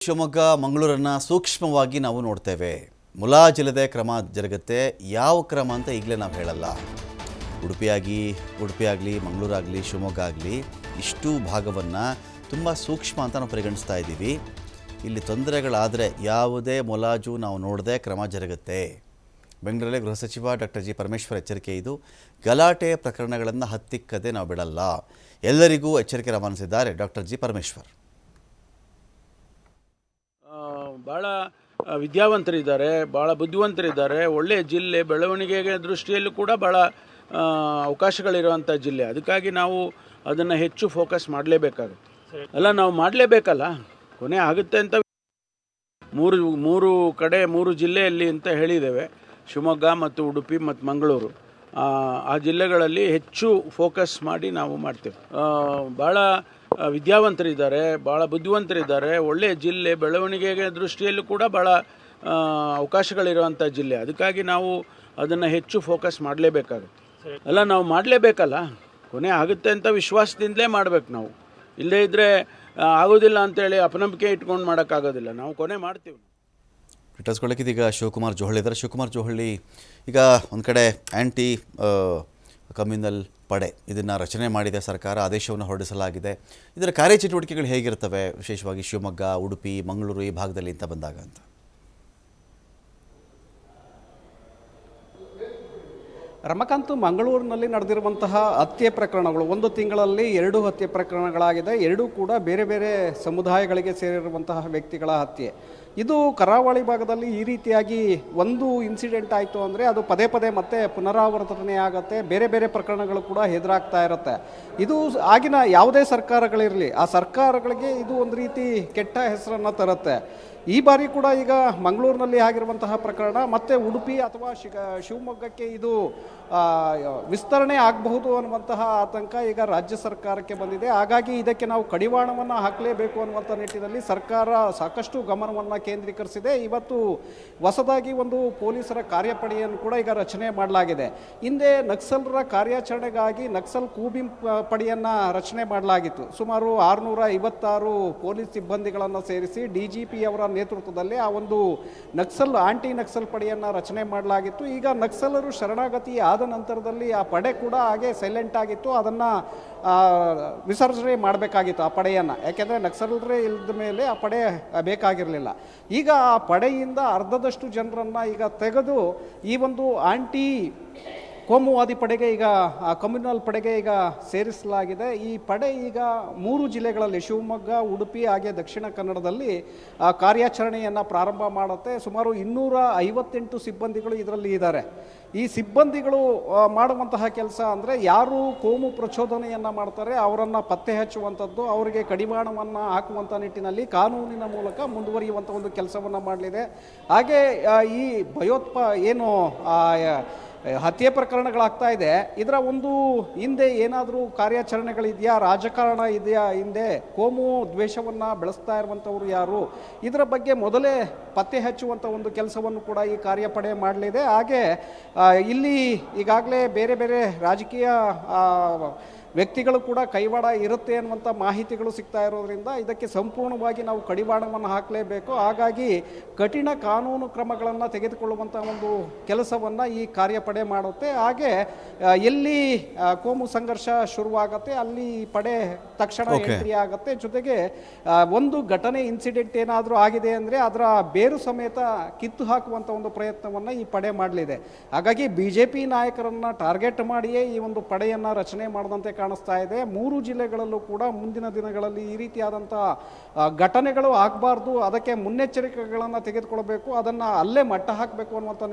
ಶಿವಮೊಗ್ಗ ಮಂಗಳೂರನ್ನು ಸೂಕ್ಷ್ಮವಾಗಿ ನಾವು ನೋಡ್ತೇವೆ. ಮುಲಾಜಿಲ್ಲದೆ ಕ್ರಮ ಜರುಗುತ್ತೆ. ಯಾವ ಕ್ರಮ ಅಂತ ಈಗಲೇ ನಾವು ಹೇಳಲ್ಲ. ಉಡುಪಿ ಆಗಲಿ ಮಂಗಳೂರಾಗಲಿ ಶಿವಮೊಗ್ಗ ಆಗಲಿ ಇಷ್ಟು ಭಾಗವನ್ನು ತುಂಬ ಸೂಕ್ಷ್ಮ ಅಂತ ನಾವು ಪರಿಗಣಿಸ್ತಾ ಇದ್ದೀವಿ. ಇಲ್ಲಿ ತೊಂದರೆಗಳಾದರೆ ಯಾವುದೇ ಮುಲಾಜು ನಾವು ನೋಡದೆ ಕ್ರಮ ಜರುಗುತ್ತೆ. ಬೆಂಗಳೂರಲ್ಲಿ ಗೃಹ ಸಚಿವ ಡಾಕ್ಟರ್ ಜಿ ಪರಮೇಶ್ವರ್ ಎಚ್ಚರಿಕೆ ಇದು. ಗಲಾಟೆ ಪ್ರಕರಣಗಳನ್ನು ಹತ್ತಿಕ್ಕದೆ ನಾವು ಬಿಡಲ್ಲ. ಎಲ್ಲರಿಗೂ ಎಚ್ಚರಿಕೆ ರವಾನಿಸಿದ್ದಾರೆ ಡಾಕ್ಟರ್ ಜಿ ಪರಮೇಶ್ವರ್. ಭಾಳ ವಿದ್ಯಾವಂತರಿದ್ದಾರೆ, ಭಾಳ ಬುದ್ಧಿವಂತರಿದ್ದಾರೆ. ಒಳ್ಳೆಯ ಜಿಲ್ಲೆ, ಬೆಳವಣಿಗೆಗೆ ದೃಷ್ಟಿಯಲ್ಲೂ ಕೂಡ ಭಾಳ ಅವಕಾಶಗಳಿರುವಂಥ ಜಿಲ್ಲೆ. ಅದಕ್ಕಾಗಿ ನಾವು ಅದನ್ನು ಹೆಚ್ಚು ಫೋಕಸ್ ಮಾಡಲೇಬೇಕಾಗುತ್ತೆ. ನಾವು ಮಾಡಲೇಬೇಕಲ್ಲ, ಕೊನೆ ಆಗುತ್ತೆ ಅಂತ ಮೂರು ಜಿಲ್ಲೆಯಲ್ಲಿ ಅಂತ ಹೇಳಿದ್ದೇವೆ. ಶಿವಮೊಗ್ಗ ಮತ್ತು ಉಡುಪಿ ಮತ್ತು ಮಂಗಳೂರು, ಆ ಜಿಲ್ಲೆಗಳಲ್ಲಿ ಹೆಚ್ಚು ಫೋಕಸ್ ಮಾಡಿ ನಾವು ಮಾಡ್ತೇವೆ. ಭಾಳ ವಿದ್ಯಾವಂತರಿದ್ದಾರೆ, ಭಾಳ ಬುದ್ಧಿವಂತರಿದ್ದಾರೆ. ಒಳ್ಳೆಯ ಜಿಲ್ಲೆ, ಬೆಳವಣಿಗೆಗೆ ದೃಷ್ಟಿಯಲ್ಲೂ ಕೂಡ ಭಾಳ ಅವಕಾಶಗಳಿರುವಂಥ ಜಿಲ್ಲೆ. ಅದಕ್ಕಾಗಿ ನಾವು ಅದನ್ನು ಹೆಚ್ಚು ಫೋಕಸ್ ಮಾಡಲೇಬೇಕಾಗುತ್ತೆ. ನಾವು ಮಾಡಲೇಬೇಕಲ್ಲ, ಕೊನೆ ಆಗುತ್ತೆ ಅಂತ ವಿಶ್ವಾಸದಿಂದಲೇ ಮಾಡಬೇಕು. ನಾವು ಇಲ್ಲದೇ ಇದ್ದರೆ ಆಗೋದಿಲ್ಲ ಅಂತೇಳಿ ಅಪನಂಬಿಕೆ ಇಟ್ಕೊಂಡು ಮಾಡೋಕ್ಕಾಗೋದಿಲ್ಲ. ನಾವು ಕೊನೆ ಮಾಡ್ತೀವಿ. ಈಗ ಶಿವಕುಮಾರ್ ಜೋಹಳ್ಳಿ ಇದ್ದಾರೆ. ಶಿವಕುಮಾರ್ ಜೋಹಳ್ಳಿ, ಈಗ ಒಂದು ಕಡೆ ಆ್ಯಂಟಿ ಕಮ್ಯುನಲ್ ಪಡೆ ಇದನ್ನು ರಚನೆ ಮಾಡಿದೆ ಸರ್ಕಾರ, ಆದೇಶವನ್ನು ಹೊರಡಿಸಲಾಗಿದೆ. ಇದರ ಕಾರ್ಯಚಟುವಟಿಕೆಗಳು ಹೇಗಿರ್ತವೆ, ವಿಶೇಷವಾಗಿ ಶಿವಮೊಗ್ಗ, ಉಡುಪಿ, ಮಂಗಳೂರು ಈ ಭಾಗದಲ್ಲಿ ಅಂತ ಬಂದಾಗ ಅಂತ? ರಮಕಾಂತ್, ಮಂಗಳೂರಿನಲ್ಲಿ ನಡೆದಿರುವಂತಹ ಹತ್ಯೆ ಪ್ರಕರಣಗಳು, ಒಂದು ತಿಂಗಳಲ್ಲಿ 2 ಹತ್ಯೆ ಪ್ರಕರಣಗಳಾಗಿದೆ. ಎರಡೂ ಕೂಡ ಬೇರೆ ಬೇರೆ ಸಮುದಾಯಗಳಿಗೆ ಸೇರಿರುವಂತಹ ವ್ಯಕ್ತಿಗಳ ಹತ್ಯೆ. ಇದು ಕರಾವಳಿ ಭಾಗದಲ್ಲಿ ಈ ರೀತಿಯಾಗಿ ಒಂದು ಇನ್ಸಿಡೆಂಟ್ ಆಯಿತು ಅಂದರೆ ಅದು ಪದೇ ಪದೇ ಮತ್ತೆ ಪುನರಾವರ್ತನೆ ಆಗುತ್ತೆ. ಬೇರೆ ಬೇರೆ ಪ್ರಕರಣಗಳು ಕೂಡ ಎದುರಾಗ್ತಾ ಇರುತ್ತೆ. ಇದು ಆಗಿನ ಯಾವುದೇ ಸರ್ಕಾರಗಳಿರಲಿ, ಆ ಸರ್ಕಾರಗಳಿಗೆ ಇದು ಒಂದು ರೀತಿ ಕೆಟ್ಟ ಹೆಸರನ್ನು ತರುತ್ತೆ. ಈ ಬಾರಿ ಕೂಡ ಈಗ ಮಂಗಳೂರಿನಲ್ಲಿ ಆಗಿರುವಂತಹ ಪ್ರಕರಣ ಮತ್ತು ಉಡುಪಿ ಅಥವಾ ಶಿವಮೊಗ್ಗಕ್ಕೆ ಇದು ವಿಸ್ತರಣೆ ಆಗಬಹುದು ಅನ್ನುವಂತಹ ಆತಂಕ ಈಗ ರಾಜ್ಯ ಸರ್ಕಾರಕ್ಕೆ ಬಂದಿದೆ. ಹಾಗಾಗಿ ಇದಕ್ಕೆ ನಾವು ಕಡಿವಾಣವನ್ನು ಹಾಕಲೇಬೇಕು ಅನ್ನುವಂಥ ನಿಟ್ಟಿನಲ್ಲಿ ಸರ್ಕಾರ ಸಾಕಷ್ಟು ಗಮನವನ್ನು ಕೇಂದ್ರೀಕರಿಸಿದೆ. ಇವತ್ತು ಹೊಸದಾಗಿ ಒಂದು ಪೊಲೀಸರ ಕಾರ್ಯಪಡೆಯನ್ನು ಕೂಡ ಈಗ ರಚನೆ ಮಾಡಲಾಗಿದೆ. ಹಿಂದೆ ನಕ್ಸಲರ ಕಾರ್ಯಾಚರಣೆಗಾಗಿ ನಕ್ಸಲ್ ಕೂಬಿಂ ಪಡೆಯನ್ನು ರಚನೆ ಮಾಡಲಾಗಿತ್ತು. ಸುಮಾರು 656 ಪೊಲೀಸ್ ಸಿಬ್ಬಂದಿಗಳನ್ನು ಸೇರಿಸಿ DGP ಅವರ ನೇತೃತ್ವದಲ್ಲಿ ಆ ಒಂದು ಆಂಟಿ ನಕ್ಸಲ್ ಪಡೆಯನ್ನು ರಚನೆ ಮಾಡಲಾಗಿತ್ತು. ಈಗ ನಕ್ಸಲರು ಶರಣಾಗತಿ ಆದ ನಂತರದಲ್ಲಿ ಆ ಪಡೆ ಕೂಡ ಹಾಗೆ ಸೈಲೆಂಟ್ ಆಗಿತ್ತು. ಅದನ್ನು ವಿಸರ್ಜನೆ ಮಾಡಬೇಕಾಗಿತ್ತು ಆ ಪಡೆಯನ್ನು. ಯಾಕೆಂದರೆ ನಕ್ಸಲರೇ ಇಲ್ಲದ ಮೇಲೆ ಆ ಪಡೆ ಬೇಕಾಗಿರಲಿಲ್ಲ. ಈಗ ಆ ಪಡೆಯಿಂದ ಅರ್ಧದಷ್ಟು ಜನರನ್ನು ಈಗ ತೆಗೆದು ಈ ಒಂದು ಆಂಟಿ ಕೋಮುವಾದಿ ಪಡೆಗೆ, ಈಗ ಕಮ್ಯುನಲ್ ಪಡೆಗೆ ಈಗ ಸೇರಿಸಲಾಗಿದೆ. ಈ ಪಡೆ ಈಗ 3 ಜಿಲ್ಲೆಗಳಲ್ಲಿ ಶಿವಮೊಗ್ಗ, ಉಡುಪಿ ಹಾಗೆ ದಕ್ಷಿಣ ಕನ್ನಡದಲ್ಲಿ ಕಾರ್ಯಾಚರಣೆಯನ್ನು ಪ್ರಾರಂಭ ಮಾಡುತ್ತೆ. ಸುಮಾರು 258 ಸಿಬ್ಬಂದಿಗಳು ಇದರಲ್ಲಿ ಇದ್ದಾರೆ. ಈ ಸಿಬ್ಬಂದಿಗಳು ಮಾಡುವಂತಹ ಕೆಲಸ ಅಂದರೆ ಯಾರು ಕೋಮು ಪ್ರಚೋದನೆಯನ್ನು ಮಾಡ್ತಾರೆ ಅವರನ್ನು ಪತ್ತೆ ಹಚ್ಚುವಂಥದ್ದು, ಅವರಿಗೆ ಕಡಿವಾಣವನ್ನು ಹಾಕುವಂಥ ನಿಟ್ಟಿನಲ್ಲಿ ಕಾನೂನಿನ ಮೂಲಕ ಮುಂದುವರಿಯುವಂಥ ಒಂದು ಕೆಲಸವನ್ನು ಮಾಡಲಿದೆ. ಹಾಗೆ ಈ ಏನು ಹತ್ಯೆ ಪ್ರಕರಣಗಳಾಗ್ತಾ ಇದೆ, ಇದರ ಒಂದು ಹಿಂದೆ ಏನಾದರೂ ಕಾರ್ಯಾಚರಣೆಗಳಿದೆಯಾ, ರಾಜಕಾರಣ ಇದೆಯಾ, ಹಿಂದೆ ಕೋಮು ದ್ವೇಷವನ್ನು ಬೆಳೆಸ್ತಾ ಇರುವಂಥವ್ರು ಯಾರು, ಇದರ ಬಗ್ಗೆ ಮೊದಲೇ ಪತ್ತೆ ಹಚ್ಚುವಂಥ ಒಂದು ಕೆಲಸವನ್ನು ಕೂಡ ಈ ಕಾರ್ಯಪಡೆ ಮಾಡಲಿದೆ. ಹಾಗೆ ಇಲ್ಲಿ ಈಗಾಗಲೇ ಬೇರೆ ಬೇರೆ ರಾಜಕೀಯ ವ್ಯಕ್ತಿಗಳು ಕೂಡ ಕೈವಾಡ ಇರುತ್ತೆ ಅನ್ನುವಂಥ ಮಾಹಿತಿಗಳು ಸಿಗ್ತಾ ಇರೋದ್ರಿಂದ ಇದಕ್ಕೆ ಸಂಪೂರ್ಣವಾಗಿ ನಾವು ಕಡಿವಾಣವನ್ನು ಹಾಕಲೇಬೇಕು. ಹಾಗಾಗಿ ಕಠಿಣ ಕಾನೂನು ಕ್ರಮಗಳನ್ನು ತೆಗೆದುಕೊಳ್ಳುವಂಥ ಒಂದು ಕೆಲಸವನ್ನು ಈ ಕಾರ್ಯಪಡೆ ಮಾಡುತ್ತೆ. ಹಾಗೆ ಎಲ್ಲಿ ಕೋಮು ಸಂಘರ್ಷ ಶುರುವಾಗುತ್ತೆ ಅಲ್ಲಿ ಪಡೆ ತಕ್ಷಣ ಎಂಟ್ರಿ ಆಗುತ್ತೆ. ಜೊತೆಗೆ ಒಂದು ಘಟನೆ ಇನ್ಸಿಡೆಂಟ್ ಏನಾದರೂ ಆಗಿದೆ ಅಂದರೆ ಅದರ ಬೇರು ಸಮೇತ ಕಿತ್ತು ಹಾಕುವಂಥ ಒಂದು ಪ್ರಯತ್ನವನ್ನು ಈ ಪಡೆ ಮಾಡಲಿದೆ. ಹಾಗಾಗಿ BJP ನಾಯಕರನ್ನು ಟಾರ್ಗೆಟ್ ಮಾಡಿಯೇ ಈ ಒಂದು ಪಡೆಯನ್ನು ರಚನೆ ಮಾಡಿದಂತೆ ಕಾಣಿಸ್ತಾ ಇದೆ. 3 ಜಿಲ್ಲೆಗಳಲ್ಲೂ ಕೂಡ ಮುಂದಿನ ದಿನಗಳಲ್ಲಿ ಈ ರೀತಿಯಾದಂಥ ಘಟನೆಗಳು ಆಗಬಾರ್ದು, ಅದಕ್ಕೆ ಮುನ್ನೆಚ್ಚರಿಕೆಗಳನ್ನು ತೆಗೆದುಕೊಳ್ಬೇಕು, ಅದನ್ನು ಅಲ್ಲೇ ಮಟ್ಟ ಹಾಕಬೇಕು ಅನ್ನುವಂಥ